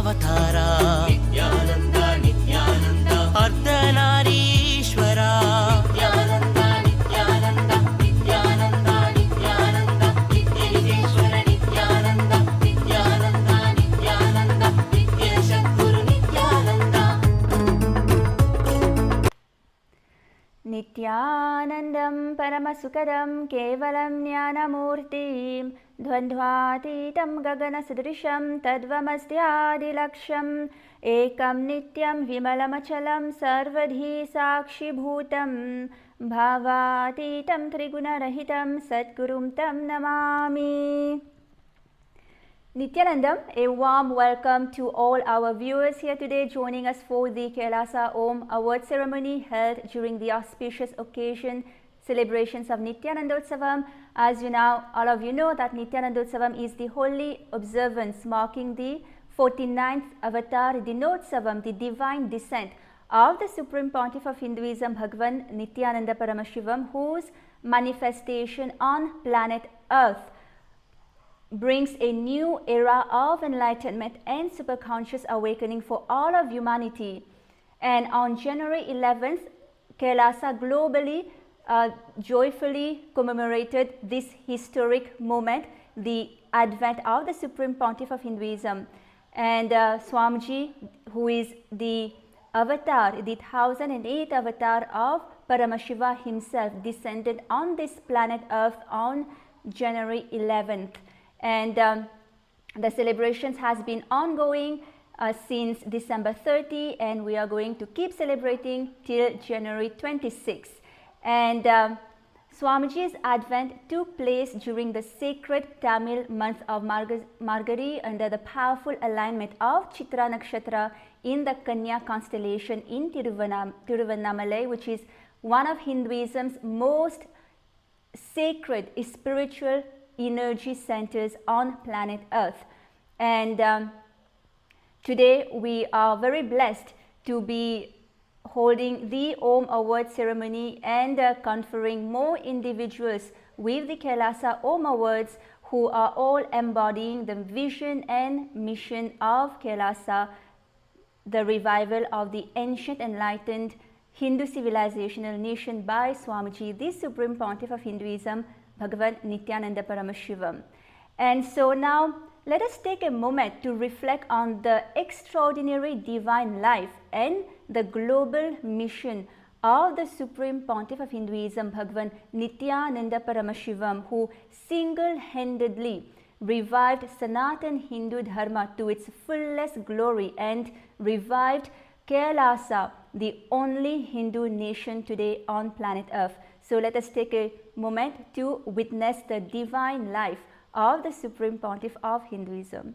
Purnavathara Nithyananda Nithyananda Ardhanarishwara Nithyananda Nithyananda Nithyananda Nithyananda Nithyanandeshwara Nithyananda Nithyananda Nithyananda Nityashadguru Nithyananda Nithyanandam Paramasukadam Kevalam Jnanamurtim Dvandvatitam Gaganasadrisham Tadvamasthyadilaksham Ekam Nityam Vimalamachalam Sarvadhi Sakshibhutam Bhavatitam Trigunarahitam Satgurum Tam Namami. Nithyanandam, a warm welcome to all our viewers here today joining us for the KAILASA Om award ceremony held during the auspicious occasion celebrations of Nithyanandotsavam. As you know, all of you know that Nithyanandotsavam is the holy observance marking the 49th avatar Dinotsavam, the divine descent of the Supreme Pontiff of Hinduism, BHAGAVAN Nithyananda Paramashivam, whose manifestation on planet Earth brings a new era of enlightenment and superconscious awakening for all of humanity. And on January 11th, KAILASA globally joyfully commemorated this historic moment, the advent of the Supreme Pontiff of Hinduism. And Swamiji, who is the avatar, the 1008th avatar of Paramashiva himself, descended on this planet Earth on January 11th. And the celebrations has been ongoing since December 30, and we are going to keep celebrating till January 26. And Swamiji's advent took place during the sacred Tamil month of Margazhi under the powerful alignment of Chitrā nakshatra in the Kanya constellation in Tiruvannamalai, which is one of Hinduism's most sacred spiritual energy centers on planet Earth. And today we are very blessed to be holding the Om Award ceremony and conferring more individuals with the KAILASA Om Awards who are all embodying the vision and mission of KAILASA, the revival of the ancient enlightened Hindu civilizational nation by Swamiji, the Supreme Pontiff of Hinduism, BHAGAVAN Nithyananda Paramashivam. And so now let us take a moment to reflect on the extraordinary divine life and the global mission of the Supreme Pontiff of Hinduism, BHAGAVAN Nithyananda Paramashivam, who single-handedly revived Sanatana Hindu Dharma to its fullest glory and revived KAILASA, the only Hindu nation today on planet Earth. So let us take a moment to witness the divine life of the Supreme Pontiff of Hinduism.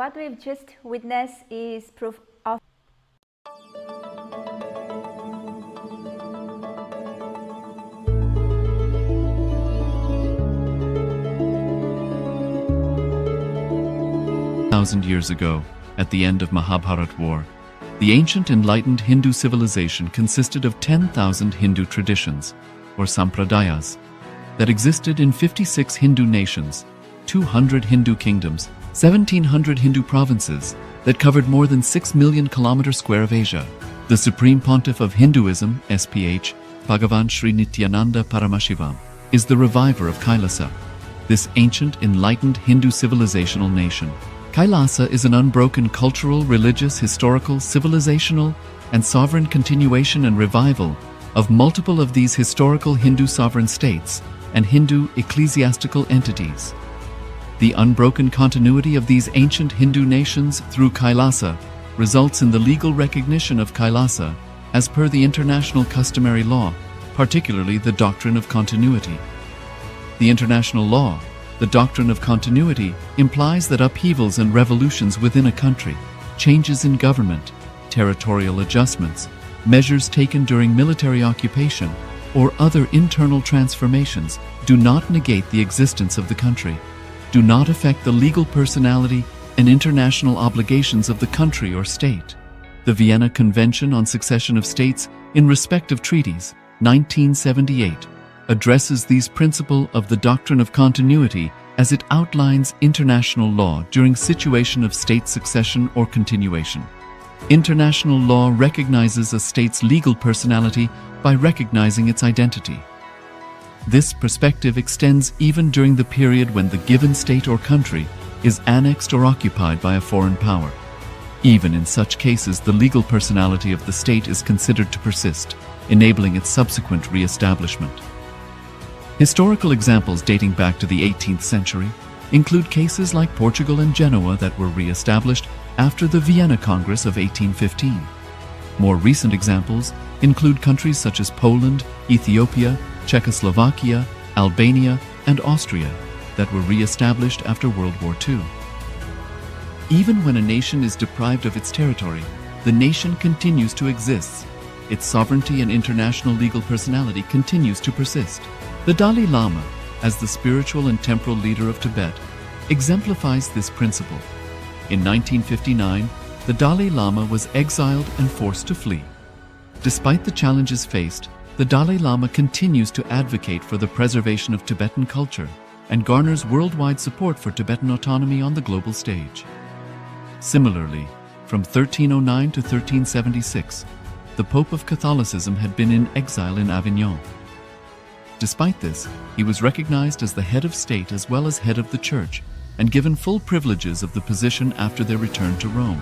what we've just witnessed is proof of Thousand years ago, at the end of Mahabharat War, the ancient enlightened Hindu civilization consisted of 10,000 Hindu traditions, or sampradayas, that existed in 56 Hindu nations, 200 Hindu kingdoms, 1,700 Hindu provinces that covered more than 6 million kilometers square of Asia. The Supreme Pontiff of Hinduism, SPH, Bhagavan Sri Nithyananda Paramashivam, is the reviver of Kailasa, this ancient enlightened Hindu civilizational nation. Kailasa is an unbroken cultural, religious, historical, civilizational, and sovereign continuation and revival of multiple of these historical Hindu sovereign states and Hindu ecclesiastical entities. The unbroken continuity of these ancient Hindu nations through Kailasa results in the legal recognition of Kailasa as per the international customary law, particularly the doctrine of continuity. The international law, the doctrine of continuity, implies that upheavals and revolutions within a country, changes in government, territorial adjustments, measures taken during military occupation, or other internal transformations do not negate the existence of the country, do not affect the legal personality and international obligations of the country or state. The Vienna Convention on Succession of States in respect of treaties, 1978, addresses these principles of the doctrine of continuity as it outlines international law during situation of state succession or continuation. International law recognizes a state's legal personality by recognizing its identity. This perspective extends even during the period when the given state or country is annexed or occupied by a foreign power. Even in such cases, the legal personality of the state is considered to persist, enabling its subsequent re-establishment. Historical examples dating back to the 18th century include cases like Portugal and Genoa that were re-established after the Vienna Congress of 1815. More recent examples include countries such as Poland, Ethiopia, Czechoslovakia, Albania, and Austria that were re-established after World War II. Even when a nation is deprived of its territory, the nation continues to exist. Its sovereignty and international legal personality continues to persist. The Dalai Lama, as the spiritual and temporal leader of Tibet, exemplifies this principle. In 1959, the Dalai Lama was exiled and forced to flee. Despite the challenges faced, the Dalai Lama continues to advocate for the preservation of Tibetan culture and garners worldwide support for Tibetan autonomy on the global stage. Similarly, from 1309 to 1376, the Pope of Catholicism had been in exile in Avignon. Despite this, he was recognized as the head of state as well as head of the church and given full privileges of the position after their return to Rome.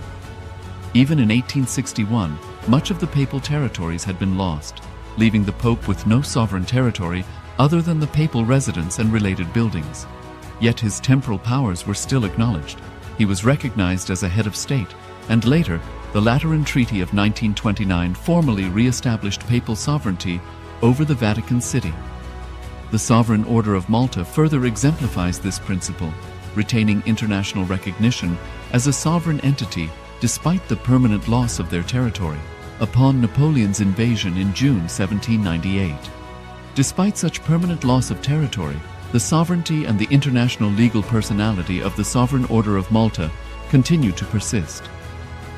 Even in 1861, much of the papal territories had been lost, leaving the Pope with no sovereign territory other than the papal residence and related buildings. Yet his temporal powers were still acknowledged. He was recognized as a head of state, and later, the Lateran Treaty of 1929 formally re-established papal sovereignty over the Vatican City. The Sovereign Order of Malta further exemplifies this principle, retaining international recognition as a sovereign entity despite the permanent loss of their territory upon Napoleon's invasion in June 1798. Despite such permanent loss of territory, the sovereignty and the international legal personality of the Sovereign Order of Malta continue to persist.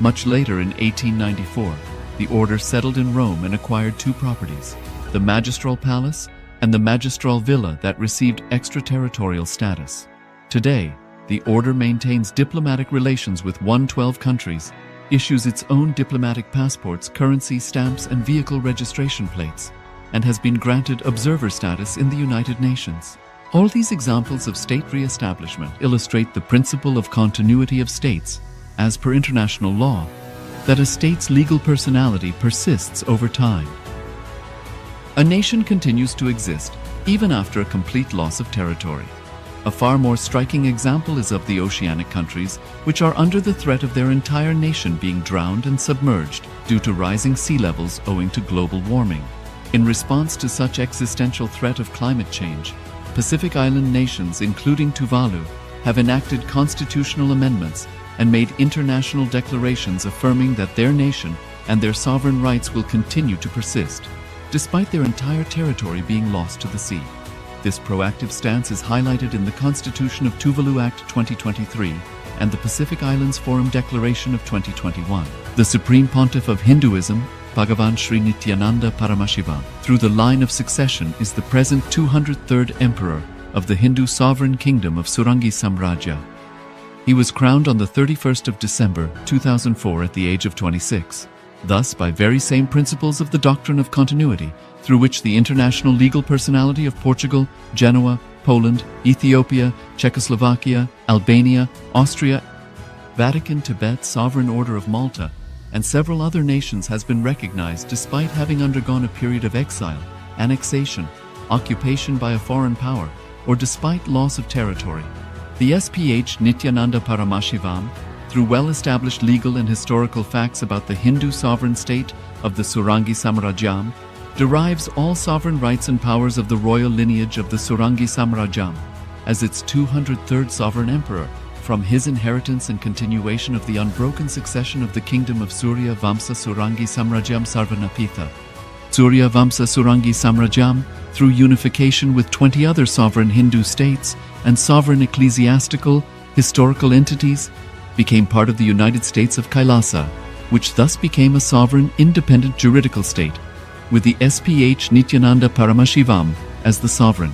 Much later in 1894, the order settled in Rome and acquired two properties, the Magistral Palace and the Magistral Villa that received extraterritorial status. Today, the order maintains diplomatic relations with 112 countries, issues its own diplomatic passports, currency, stamps, and vehicle registration plates, and has been granted observer status in the United Nations. All these examples of state re-establishment illustrate the principle of continuity of states, as per international law, that a state's legal personality persists over time. A nation continues to exist even after a complete loss of territory. A far more striking example is of the oceanic countries, which are under the threat of their entire nation being drowned and submerged due to rising sea levels owing to global warming. In response to such existential threat of climate change, Pacific Island nations, including Tuvalu, have enacted constitutional amendments and made international declarations affirming that their nation and their sovereign rights will continue to persist, despite their entire territory being lost to the sea. This proactive stance is highlighted in the Constitution of Tuvalu Act 2023 and the Pacific Islands Forum Declaration of 2021. The Supreme Pontiff of Hinduism, BHAGAVAN Sri Nithyananda Paramashiva, through the line of succession is the present 203rd Emperor of the Hindu Sovereign Kingdom of Surangi Samrajya. He was crowned on the 31st of December 2004 at the age of 26. Thus, by very same principles of the doctrine of continuity, through which the international legal personality of Portugal, Genoa, Poland, Ethiopia, Czechoslovakia, Albania, Austria, Vatican, Tibet, Sovereign Order of Malta, and several other nations has been recognized despite having undergone a period of exile, annexation, occupation by a foreign power, or despite loss of territory. The SPH Nithyananda Paramashivam, through well-established legal and historical facts about the Hindu sovereign state of the Surangi Samrajyam, derives all sovereign rights and powers of the royal lineage of the Surangi Samrajyam, as its 203rd sovereign emperor, from his inheritance and continuation of the unbroken succession of the kingdom of Surya Vamsa Surangi Samrajyam Sarvanapitha. Surya Vamsa Surangi Samrajyam, through unification with 20 other sovereign Hindu states and sovereign ecclesiastical, historical entities, became part of the United States of Kailasa, which thus became a sovereign, independent juridical state, with the SPH Nithyananda Paramashivam as the sovereign.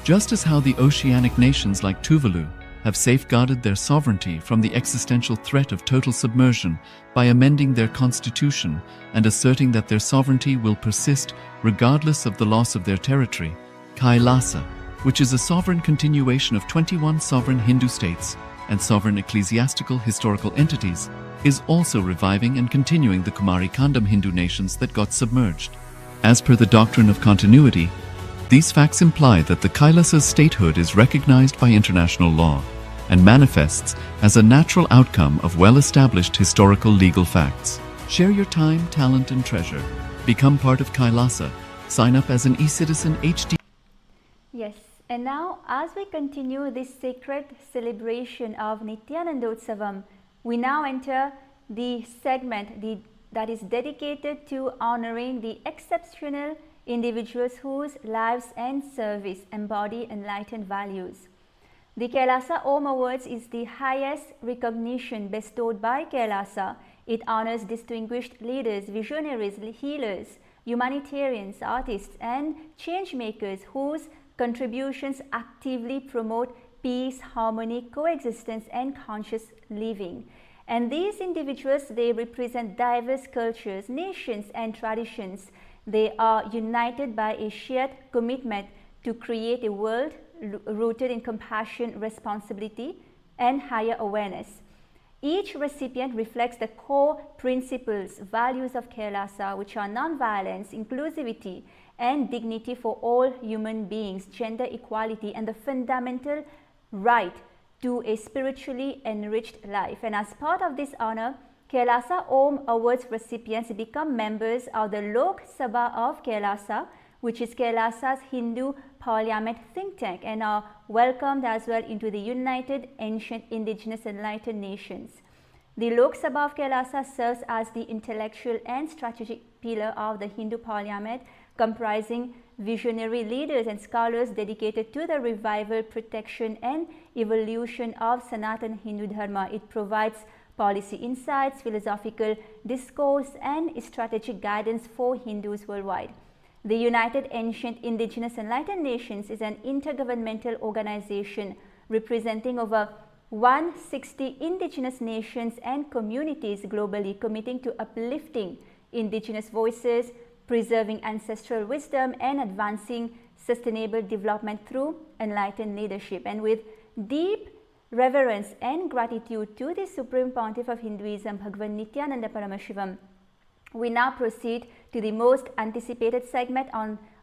Just as how the oceanic nations like Tuvalu have safeguarded their sovereignty from the existential threat of total submersion by amending their constitution and asserting that their sovereignty will persist regardless of the loss of their territory, Kailasa, which is a sovereign continuation of 21 sovereign Hindu states and sovereign ecclesiastical historical entities, is also reviving and continuing the Kumari Kandam Hindu nations that got submerged. As per the doctrine of continuity, these facts imply that the Kailasa's statehood is recognized by international law and manifests as a natural outcome of well-established historical legal facts. Share your time, talent, and treasure. Become part of Kailasa. Sign up as an e-citizen HD. Yes, and now as we continue this sacred celebration of Nithyanandotsavam, we now enter the segment that is dedicated to honoring the exceptional individuals whose lives and service embody enlightened values. The Kailasa Om Awards is the highest recognition bestowed by Kailasa. It honors distinguished leaders, visionaries, healers, humanitarians, artists, and change makers whose contributions actively promote peace, harmony, coexistence, and conscious living. And these individuals, they represent diverse cultures, nations, and traditions. They are united by a shared commitment to create a world rooted in compassion, responsibility, and higher awareness. Each recipient reflects the core principles, values of Kailasa, which are non-violence, inclusivity, and dignity for all human beings, gender equality, and the fundamental right to a spiritually enriched life. And as part of this honor, Kailasa Om Awards recipients become members of the Lok Sabha of Kailasa, which is Kailasa's Hindu Parliament think tank, and are welcomed as well into the United Ancient Indigenous Enlightened Nations. The Lok Sabha of Kailasa serves as the intellectual and strategic pillar of the Hindu Parliament, comprising visionary leaders and scholars dedicated to the revival, protection, and evolution of Sanatana Hindu Dharma. It provides policy insights, philosophical discourse, and strategic guidance for Hindus worldwide. The United Ancient Indigenous Enlightened Nations is an intergovernmental organization representing over 160 indigenous nations and communities globally, committing to uplifting indigenous voices, preserving ancestral wisdom, and advancing sustainable development through enlightened leadership. And with deep reverence and gratitude to the Supreme Pontiff of Hinduism, Bhagavan Nithyananda Paramashivam, we now proceed to the most anticipated segment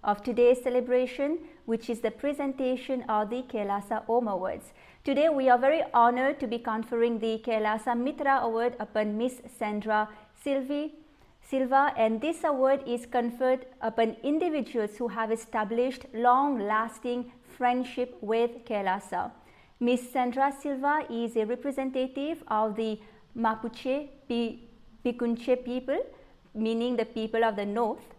of today's celebration, which is the presentation of the Kailasa Om Awards. Today, we are very honored to be conferring the Kailasa Mitra Award upon Miss Sandra Silva, and this award is conferred upon individuals who have established long-lasting friendship with Kailasa. Ms. Sandra Silva is a representative of the Mapuche Picunche people, meaning the people of the north,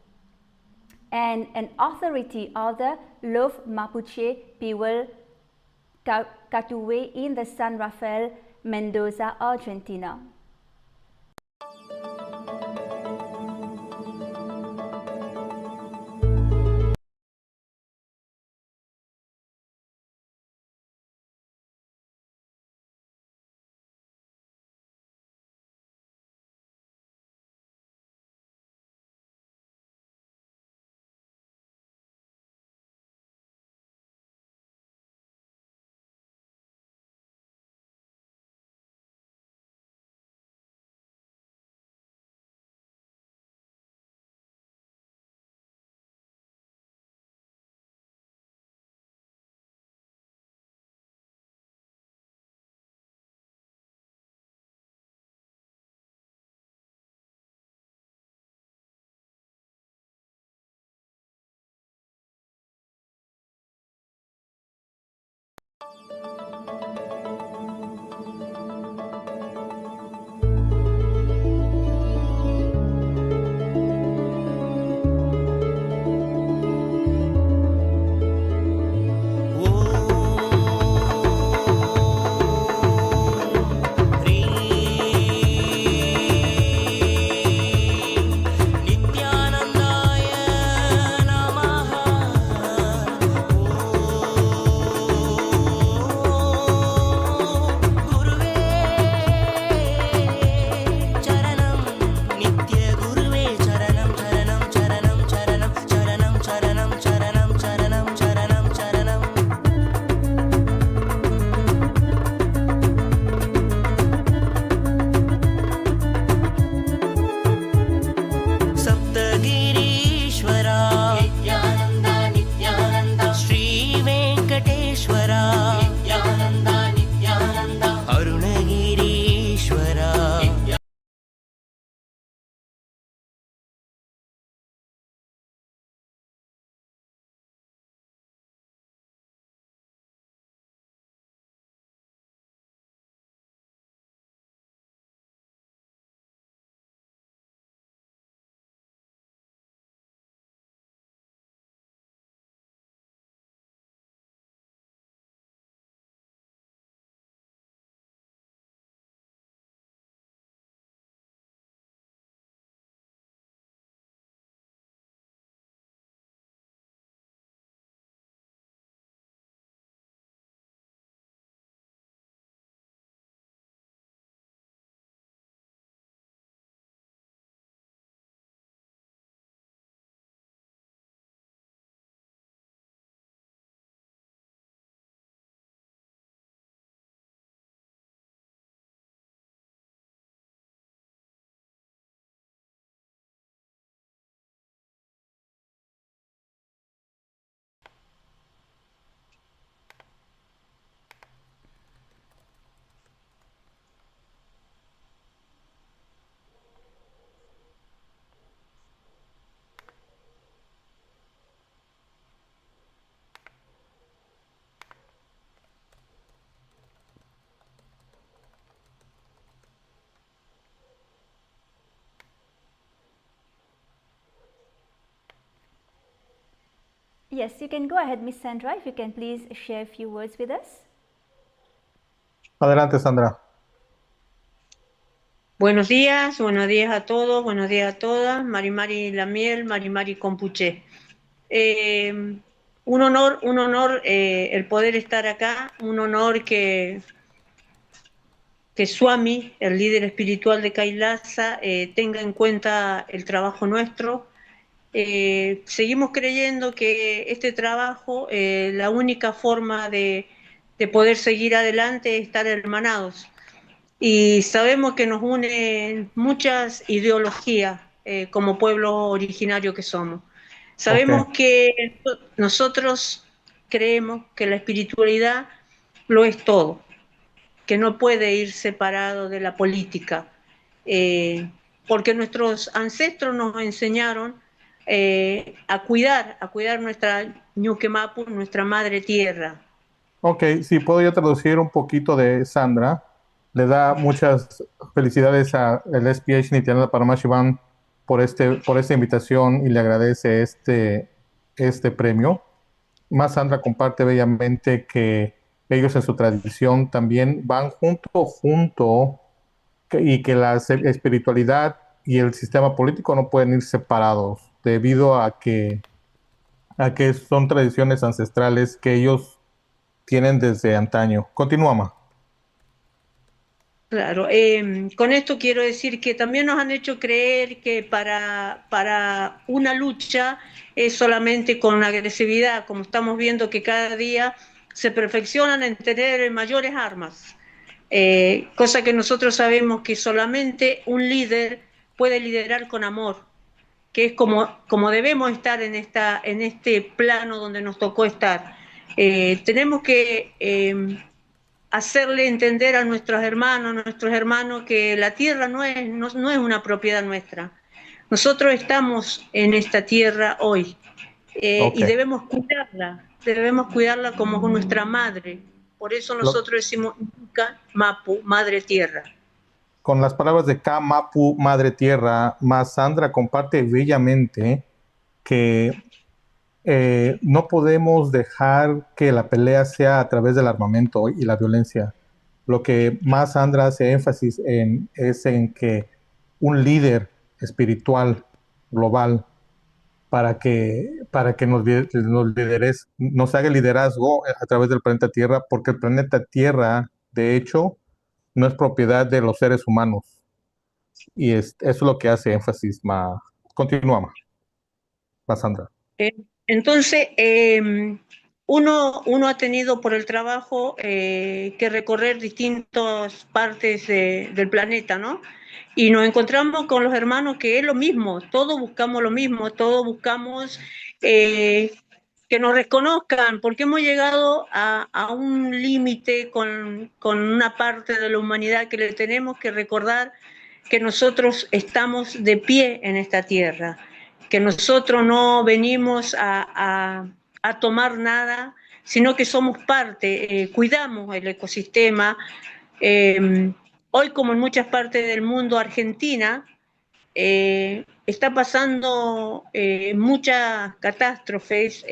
and an authority of the Los Mapuche people Catuwe in the San Rafael, Mendoza, Argentina. Yes, you can go ahead, Miss Sandra, if you can please share a few words with us. Adelante, Sandra. Buenos días a todos, buenos días a todas. Marimari Lamiel, Marimari Compuché. Un honor el poder estar acá, un honor que Swami, el líder espiritual de Kailasa, tenga en cuenta el trabajo nuestro. Seguimos creyendo que este trabajo, la única forma de poder seguir adelante es estar hermanados. Y sabemos que nos unen muchas ideologías como pueblo originario que somos. Sabemos que nosotros creemos que la espiritualidad lo es todo, que no puede ir separado de la política, porque nuestros ancestros nos enseñaron a cuidar nuestra Ñuquemapu, nuestra madre tierra, Ok, si puedo yo traducir un poquito de Sandra. Le da muchas felicidades a el SPH Nithyananda Paramashivam por esta invitación y le agradece este premio. Más Sandra comparte bellamente que ellos en su tradición también van junto y que la espiritualidad y el sistema político no pueden ir separados debido a que son tradiciones ancestrales que ellos tienen desde antaño. Continúa, Ma. Claro, con esto quiero decir que también nos han hecho creer que para una lucha es solamente con agresividad, como estamos viendo que cada día se perfeccionan en tener mayores armas, cosa que nosotros sabemos que solamente un líder puede liderar con amor, que es como debemos estar en este plano donde nos tocó estar. Tenemos que hacerle entender a nuestros hermanos que la tierra no es una propiedad nuestra. Nosotros estamos en esta tierra hoy Ok. y debemos cuidarla como nuestra madre. Por eso Lo- nosotros decimos Inca, Mapu, Madre Tierra. con las palabras de Kamapu, Madre Tierra, más Sandra comparte bellamente que no podemos dejar que la pelea sea a través del armamento y la violencia. Lo que más Sandra hace énfasis en es en que un líder espiritual global para que nos haga liderazgo a través del planeta Tierra, porque el planeta Tierra, de hecho, no es propiedad de los seres humanos. Y eso es lo que hace énfasis más. Continúa, más Sandra. Entonces, uno ha tenido por el trabajo que recorrer distintas partes del planeta, ¿no? Y nos encontramos con los hermanos que es lo mismo, todos buscamos lo mismo, todos buscamos eh, que nos reconozcan, porque hemos llegado a un límite con una parte de la humanidad que le tenemos que recordar que nosotros estamos de pie en esta tierra, que nosotros no venimos a tomar nada, sino que somos parte, cuidamos el ecosistema. Hoy, como en muchas partes del mundo, Argentina está pasando muchas catástrofes,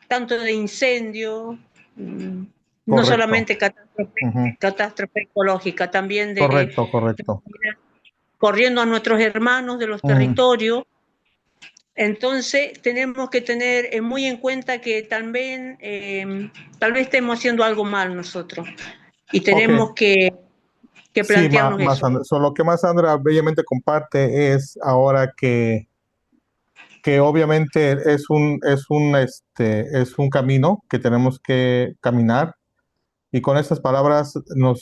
tanto de incendio, no Correcto. solamente Ujú. catástrofe ecológica, también Correcto, correcto. corriendo a nuestros hermanos de los Mm, territorios. Entonces tenemos que tener muy en cuenta que también tal vez estemos haciendo algo mal nosotros y ok. tenemos que Sí, plantearnos más eso. Sandra. Lo que más Sandra bellamente comparte es ahora que obviamente es un camino que tenemos que caminar. Y con estas palabras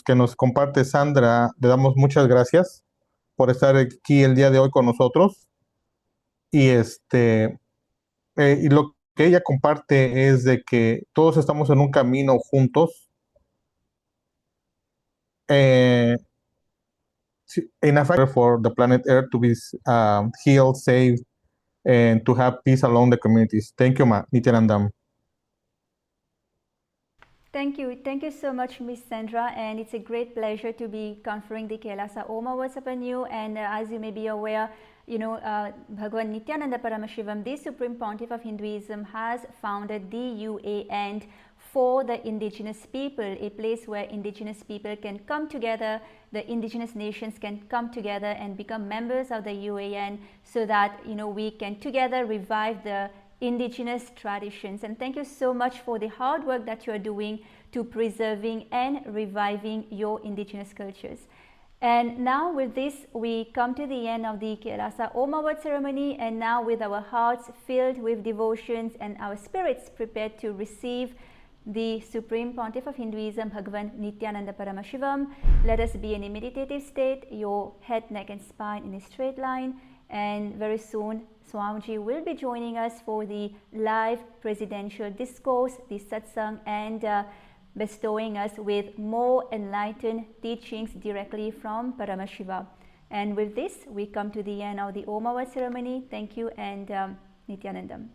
que nos comparte Sandra, le damos muchas gracias por estar aquí el día de hoy con nosotros. Y y lo que ella comparte es de que todos estamos en un camino juntos. In a fact, for the planet Earth to be healed, saved, and to have peace along the communities. Thank you, Nithyanandam. Thank you so much, Miss Sandra, and it's a great pleasure to be conferring the Kailasa Om Awards upon you. And as you may be aware, Bhagavan Nithyananda Paramashivam, the Supreme Pontiff of Hinduism, has founded the UAN for the indigenous people, a place where indigenous people can come together, the indigenous nations can come together and become members of the UAN so that we can together revive the indigenous traditions. And thank you so much for the hard work that you are doing to preserving and reviving your indigenous cultures. And now with this, we come to the end of the Kailasa Om Award ceremony, and now with our hearts filled with devotions and our spirits prepared to receive the Supreme Pontiff of Hinduism, Bhagavan Nithyananda Paramashivam, let us be in a meditative state, your head, neck and spine in a straight line, and very soon Swamiji will be joining us for the live presidential discourse, the satsang, and bestowing us with more enlightened teachings directly from Paramashiva. And with this, we come to the end of the Om Award ceremony. Thank you and Nithyanandam.